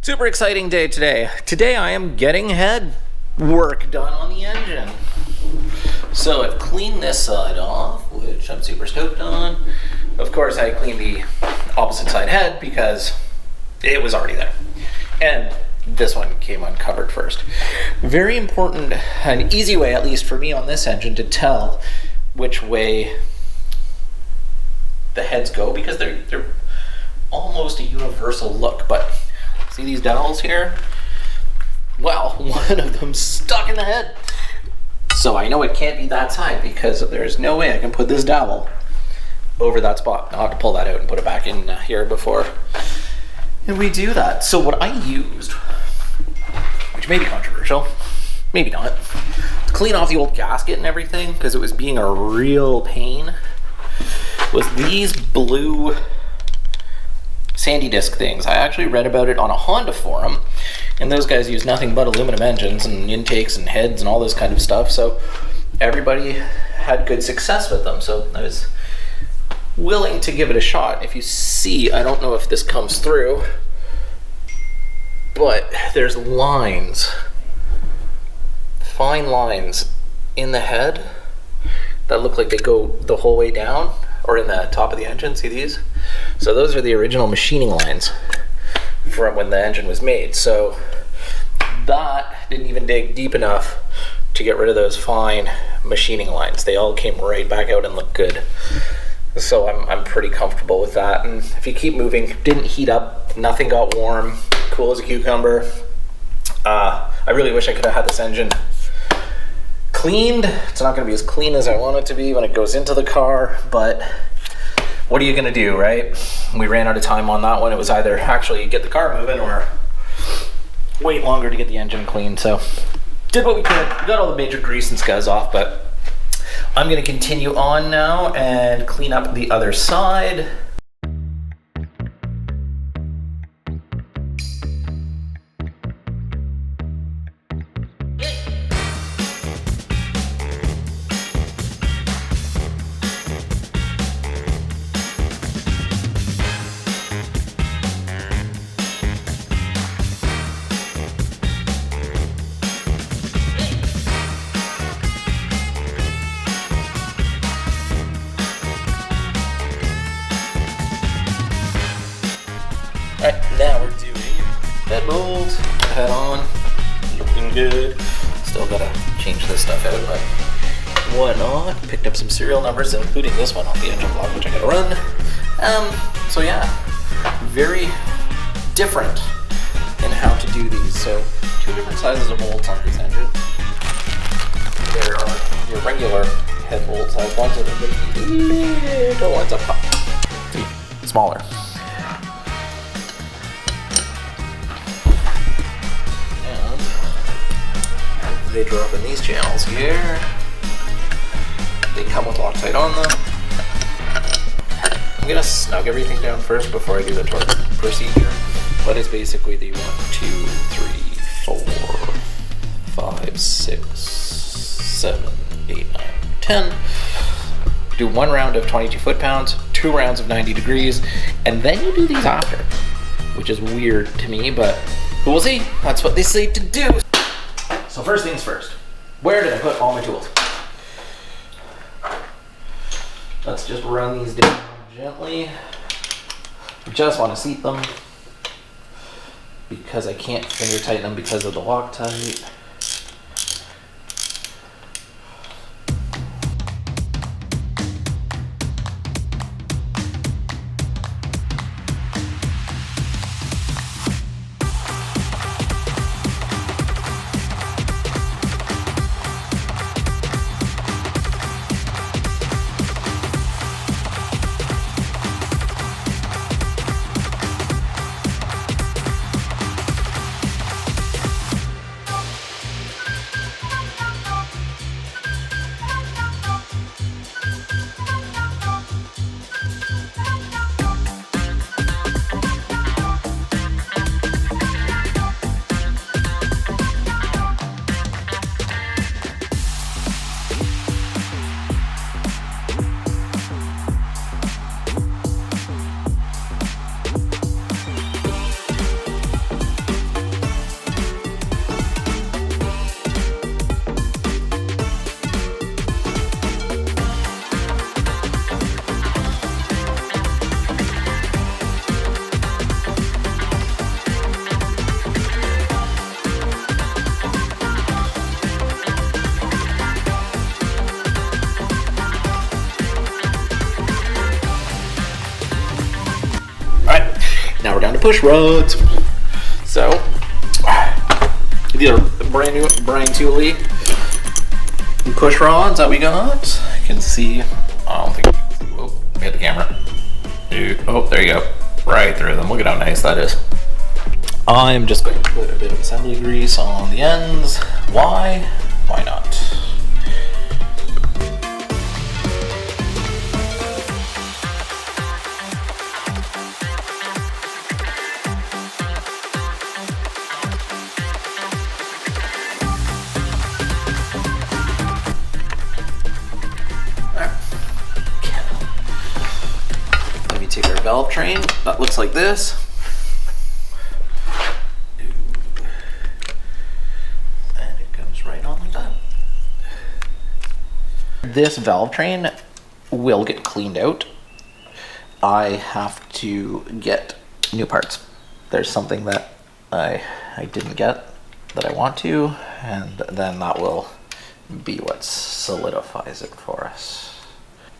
Super exciting day today. Today I am getting head work done on the engine. So I've cleaned this side off, which I'm super stoked on. Of course I cleaned the opposite side head because it was already there. And this one came uncovered first. Very important, an easy way at least for me on this engine to tell which way the heads go, because they're almost a universal look, but see these dowels here? Well, one of them stuck in the head. So I know it can't be that side because there's no way I can put this dowel over that spot. I'll have to pull that out and put it back in here before we do that. So what I used, which may be controversial, maybe not, to clean off the old gasket and everything, because it was being a real pain, was these blue sandy disc things. I actually read about it on a Honda forum, and those guys use nothing but aluminum engines and intakes and heads and all this kind of stuff, so everybody had good success with them, so I was willing to give it a shot. If you see, I don't know if this comes through, but there's lines, fine lines in the head that look like they go the whole way down, or in the top of the engine. See these? So those are the original machining lines from when the engine was made. So that didn't even dig deep enough to get rid of those fine machining lines. They all came right back out and looked good. So I'm pretty comfortable with that. And if you keep moving, didn't heat up, nothing got warm, cool as a cucumber. I really wish I could have had this engine cleaned. It's not going to be as clean as I want it to be when it goes into the car, but what are you going to do, right? We ran out of time on that one. It was either actually get the car moving or wait longer to get the engine clean. So did what we could. We got all the major grease and scuzz off, but I'm going to continue on now and clean up the other side. Alright, now we're doing head bolts, head on, looking good. Still gotta change this stuff out, but whatnot. Picked up some serial numbers, including this one off the engine block, which I gotta run. So yeah, very different in how to do these. So two different sizes of bolts on this engine. There are your regular head bolt size ones, and then the little ones up top, smaller. They drop in these channels here. They come with Loctite on them. I'm gonna snug everything down first before I do the torque procedure. But it's basically the 1, 2, 3, 4, 5, 6, 7, 8, 9, 10. Do one round of 22 foot-pounds, 2 rounds of 90 degrees, and then you do these after, which is weird to me, but we'll see. That's what they say to do. So first things first, where did I put all my tools? Let's just run these down gently. I just want to seat them because I can't finger tighten them because of the Loctite. push rods. So these are brand new Brian Tooley push rods that we got. You can see, I don't think you can see. Whoa, hit the camera. Oh, there you go. Right through them. Look at how nice that is. I'm just going to put a bit of assembly grease on the ends. Why? Why not? Let me take our valve train. That looks like this. This valve train will get cleaned out. I have to get new parts. There's something that I didn't get that I want to, and then that will be what solidifies it for us.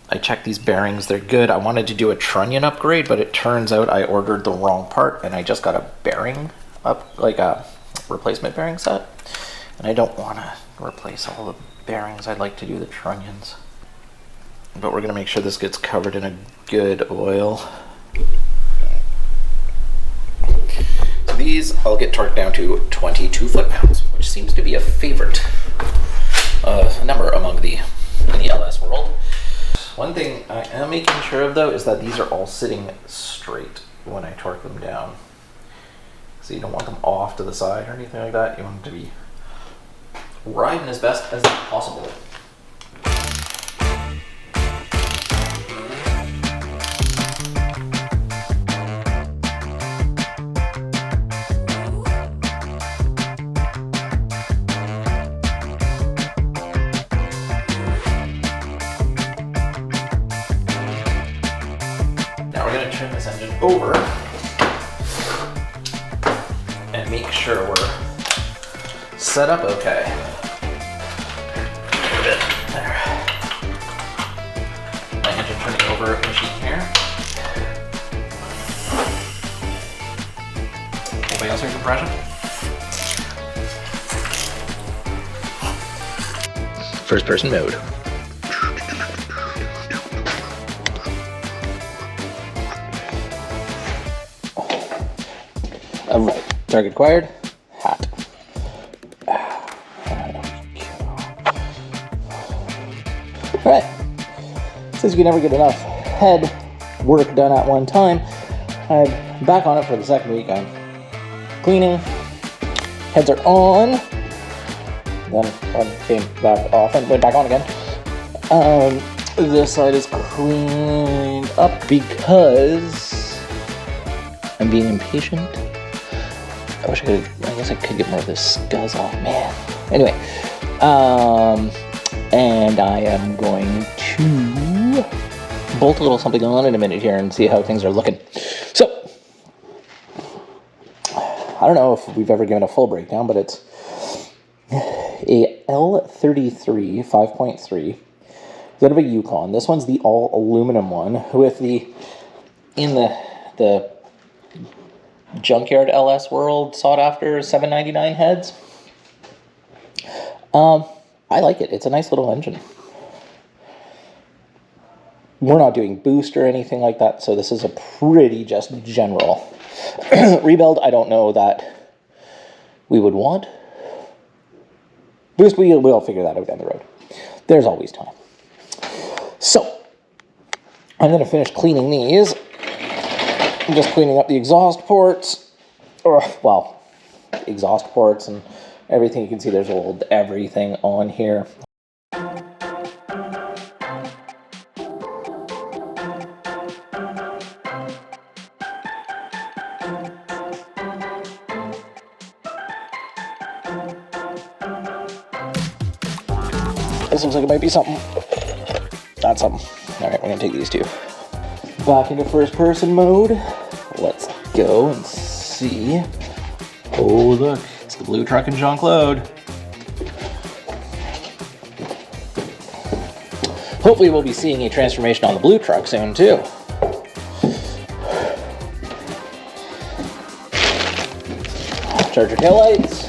I checked these bearings, they're good. I wanted to do a trunnion upgrade, but it turns out I ordered the wrong part and I just got a bearing up, like a replacement bearing set. And I don't want to replace all the bearings. I'd like to do the trunnions. But we're going to make sure this gets covered in a good oil. So these I'll get torqued down to 22 foot-pounds, which seems to be a favorite number among in the LS world. One thing I am making sure of though is that these are all sitting straight when I torque them down. So you don't want them off to the side or anything like that. You want them to be riding as best as possible. Now we're going to turn this engine over and make sure we're set up okay. There. My engine turning over machine here. Anybody else hear compression? First person mode. Alright, target acquired. Hot. Alright, since we never get enough head work done at one time, I'm back on it for the second week. I'm cleaning, heads are on, then I came back off and went back on again. This side is cleaned up because I'm being impatient. I guess I could get more of this scuzz off, man. Anyway, and I am going to bolt a little something on in a minute here and see how things are looking. So, I don't know if we've ever given a full breakdown, but it's a L33 5.3. It's out of a Yukon. This one's the all aluminum one with the Junkyard LS World sought after $799 heads. I like it. It's a nice little engine. We're not doing boost or anything like that, so this is a pretty just general rebuild. I don't know that we would want boost. We'll figure that out down the road. There's always time. So I'm going to finish cleaning these. I'm just cleaning up the exhaust ports, exhaust ports and everything. You can see there's old everything on here. This looks like it might be something. Not something. Alright, we're going to take these two. Back into first person mode. Let's go and see. Oh, look. It's the blue truck and Jean Claude. Hopefully we'll be seeing a transformation on the blue truck soon, too. Charger taillights.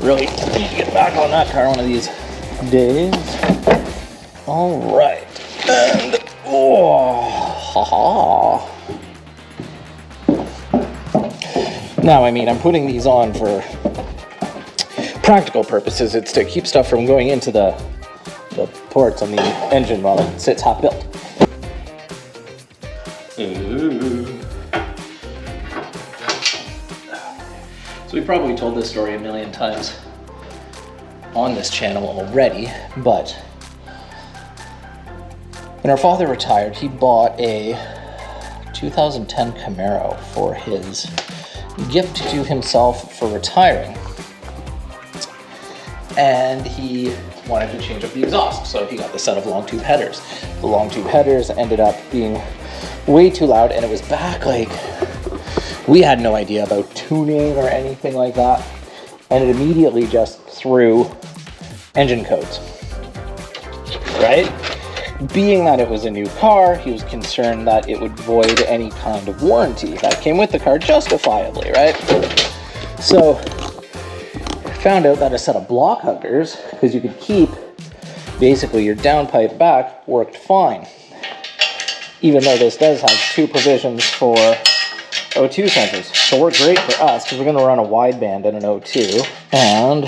Really need to get back on that car one of these days. All right, and haha. Now, I mean, I'm putting these on for practical purposes. It's to keep stuff from going into the ports on the engine while it sits half built. So we probably told this story a million times on this channel already, but when our father retired, he bought a 2010 Camaro for his gift to himself for retiring. And he wanted to change up the exhaust, so he got the set of long tube headers. The long tube headers ended up being way too loud, and it was back like, we had no idea about tuning or anything like that, and it immediately just threw engine codes, right? Being that it was a new car, he was concerned that it would void any kind of warranty that came with the car, justifiably, right? So found out that a set of block huggers, because you could keep basically your downpipe back, worked fine. Even though this does have 2 provisions for O2 sensors. So worked great for us because we're going to run a wideband and an O2. And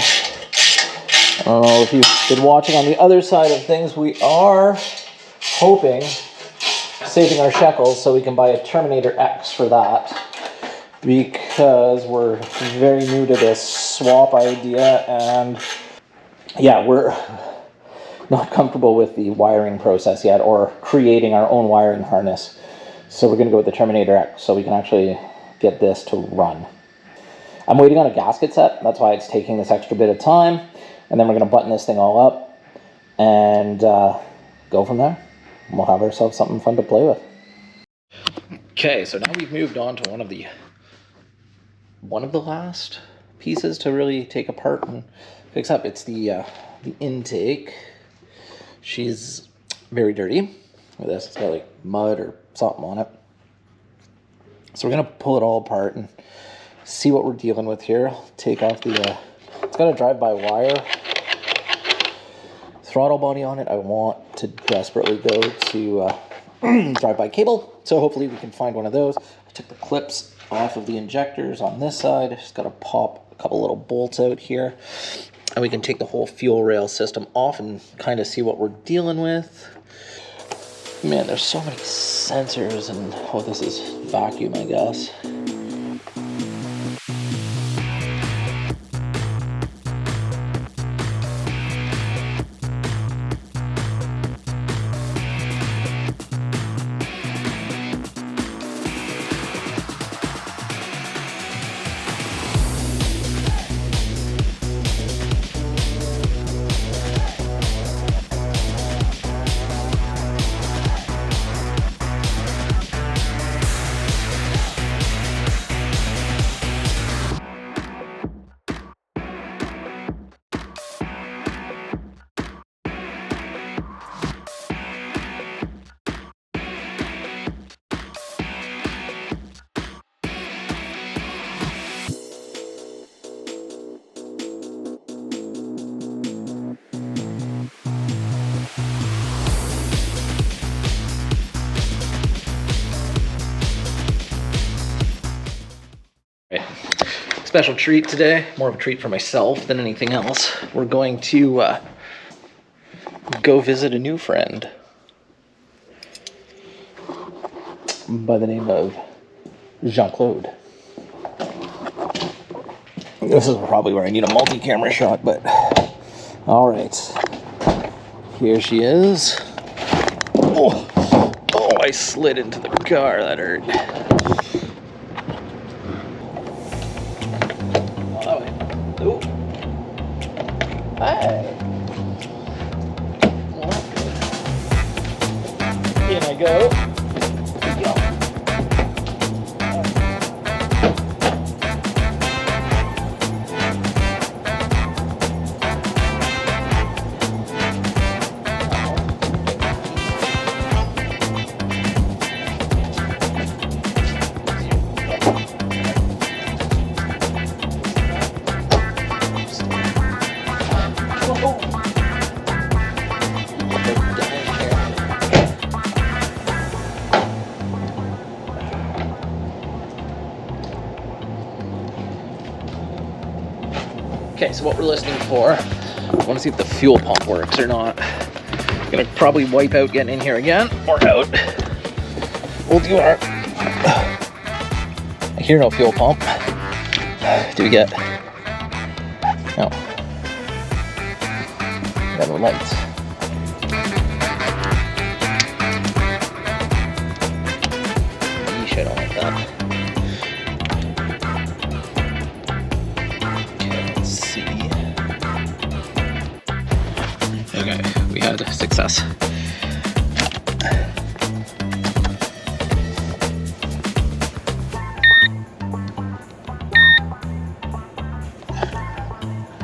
I don't know if you've been watching on the other side of things, we are hoping, saving our shekels so we can buy a Terminator X for that. Because we're very new to this swap idea, and yeah, we're not comfortable with the wiring process yet, or creating our own wiring harness. So we're going to go with the Terminator X so we can actually get this to run. I'm waiting on a gasket set, that's why it's taking this extra bit of time, and then we're going to button this thing all up and go from there. We'll have ourselves something fun to play with. Okay, so now we've moved on to one of the last pieces to really take apart and fix up. It's the intake. She's very dirty with this. It's got like mud or something on it. So we're gonna pull it all apart and see what we're dealing with here. Take off the, it's got a drive-by-wire throttle body on it. I want to desperately go to drive-by cable, so hopefully we can find one of those. I took the clips off of the injectors on this side. Just got to pop a couple little bolts out here, and we can take the whole fuel rail system off and kind of see what we're dealing with. Man, there's so many sensors, and oh, this is vacuum, I guess. Special treat today, more of a treat for myself than anything else. We're going to go visit a new friend by the name of Jean Claude. This is probably where I need a multi-camera shot, but all right, here she is. Oh, I slid into the car, that hurt. Oh. Hi. In I go. Okay, so what we're listening for, I want to see if the fuel pump works or not. Gonna probably wipe out getting in here again, or out. We'll do our... I hear no fuel pump. Do we get... No. We got no lights. Yeesh, I don't like that. Okay, we had success.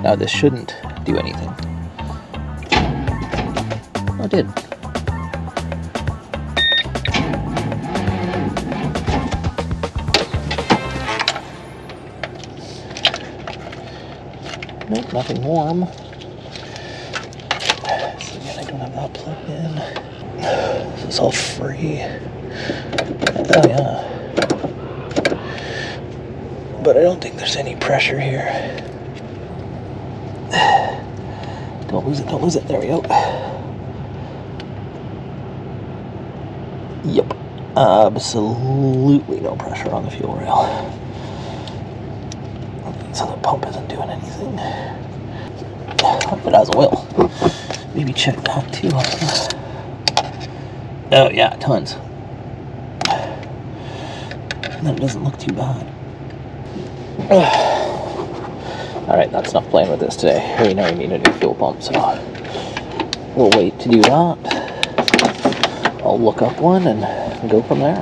Now this shouldn't do anything. Oh, it did. Nope, nothing warm. So again, I don't have that plugged in. This is all free. Oh yeah. But I don't think there's any pressure here. Don't lose it, don't lose it. There we go. Yep. Absolutely no pressure on the fuel rail. So the pump isn't doing anything. But it has oil. Maybe check that too. Oh yeah, tons. That doesn't look too bad. Alright, that's enough playing with this today. We know we need a new fuel pump, so we'll wait to do that. I'll look up one and go from there.